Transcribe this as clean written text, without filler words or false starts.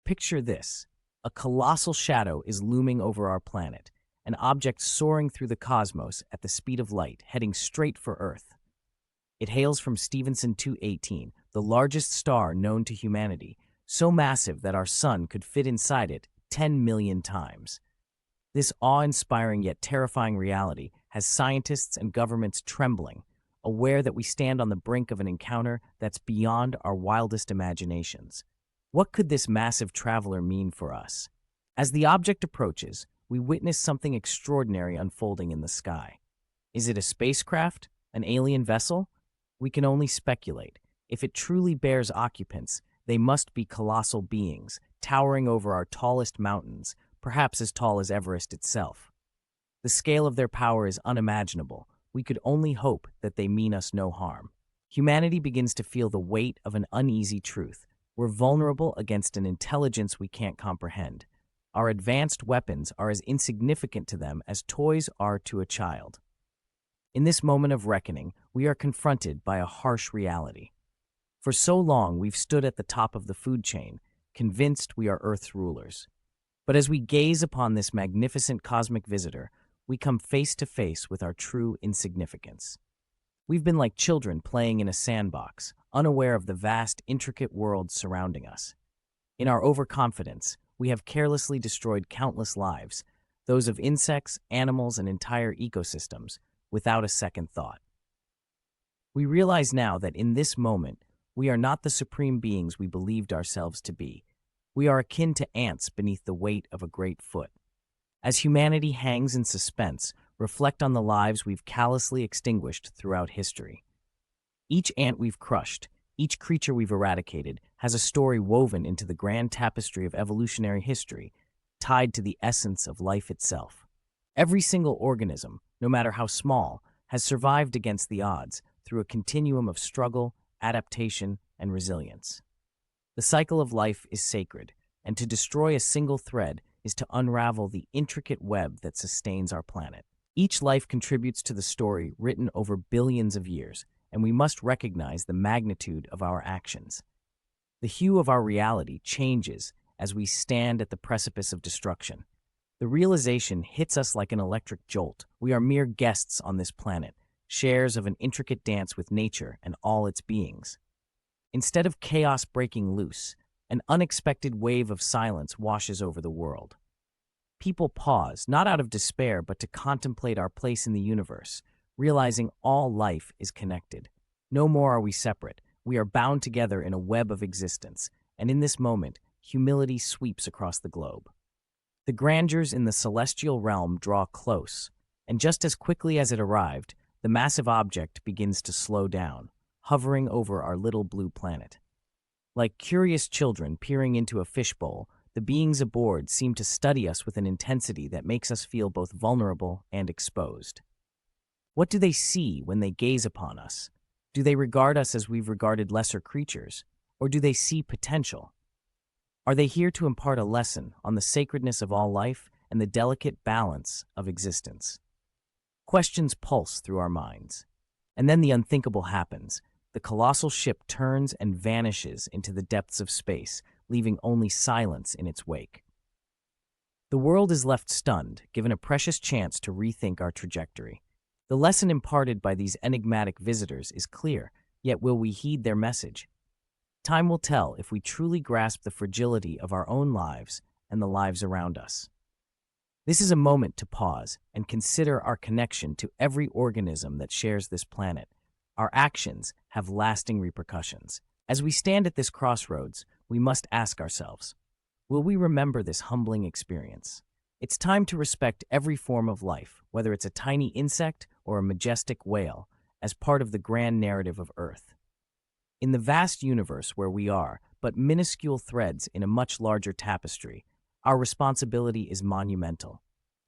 Picture this. A colossal shadow is looming over our planet, an object soaring through the cosmos at the speed of light, heading straight for Earth. It hails from Stephenson 218, the largest star known to humanity, so massive that our sun could fit inside it 10 million times. This awe-inspiring yet terrifying reality has scientists and governments trembling, aware that we stand on the brink of an encounter that's beyond our wildest imaginations. What could this massive traveler mean for us? As the object approaches, we witness something extraordinary unfolding in the sky. Is it a spacecraft? An alien vessel? We can only speculate. If it truly bears occupants, they must be colossal beings, towering over our tallest mountains, perhaps as tall as Everest itself. The scale of their power is unimaginable. We could only hope that they mean us no harm. Humanity begins to feel the weight of an uneasy truth. We're vulnerable against an intelligence we can't comprehend. Our advanced weapons are as insignificant to them as toys are to a child. In this moment of reckoning, we are confronted by a harsh reality. For so long, we've stood at the top of the food chain, convinced we are Earth's rulers. But as we gaze upon this magnificent cosmic visitor, we come face to face with our true insignificance. We've been like children playing in a sandbox, unaware of the vast, intricate world surrounding us. In our overconfidence, we have carelessly destroyed countless lives, those of insects, animals, and entire ecosystems, without a second thought. We realize now that in this moment, we are not the supreme beings we believed ourselves to be. We are akin to ants beneath the weight of a great foot. As humanity hangs in suspense, reflect on the lives we've callously extinguished throughout history. Each ant we've crushed, each creature we've eradicated, has a story woven into the grand tapestry of evolutionary history, tied to the essence of life itself. Every single organism, no matter how small, has survived against the odds through a continuum of struggle, adaptation, and resilience. The cycle of life is sacred, and to destroy a single thread is to unravel the intricate web that sustains our planet. Each life contributes to the story written over billions of years, and we must recognize the magnitude of our actions. The hue of our reality changes as we stand at the precipice of destruction. The realization hits us like an electric jolt. We are mere guests on this planet, shares of an intricate dance with nature and all its beings. Instead of chaos breaking loose, an unexpected wave of silence washes over the world. People pause, not out of despair, but to contemplate our place in the universe, realizing all life is connected. No more are we separate. We are bound together in a web of existence, and in this moment, humility sweeps across the globe. The grandeurs in the celestial realm draw close, and just as quickly as it arrived, the massive object begins to slow down, hovering over our little blue planet. Like curious children peering into a fishbowl, the beings aboard seem to study us with an intensity that makes us feel both vulnerable and exposed. What do they see when they gaze upon us? Do they regard us as we've regarded lesser creatures, or do they see potential? Are they here to impart a lesson on the sacredness of all life and the delicate balance of existence? Questions pulse through our minds. And then the unthinkable happens. The colossal ship turns and vanishes into the depths of space, leaving only silence in its wake. The world is left stunned, given a precious chance to rethink our trajectory. The lesson imparted by these enigmatic visitors is clear, yet will we heed their message? Time will tell if we truly grasp the fragility of our own lives and the lives around us. This is a moment to pause and consider our connection to every organism that shares this planet. Our actions have lasting repercussions. As we stand at this crossroads, we must ask ourselves, will we remember this humbling experience? It's time to respect every form of life, whether it's a tiny insect or a majestic whale, as part of the grand narrative of Earth. In the vast universe where we are, but minuscule threads in a much larger tapestry, our responsibility is monumental.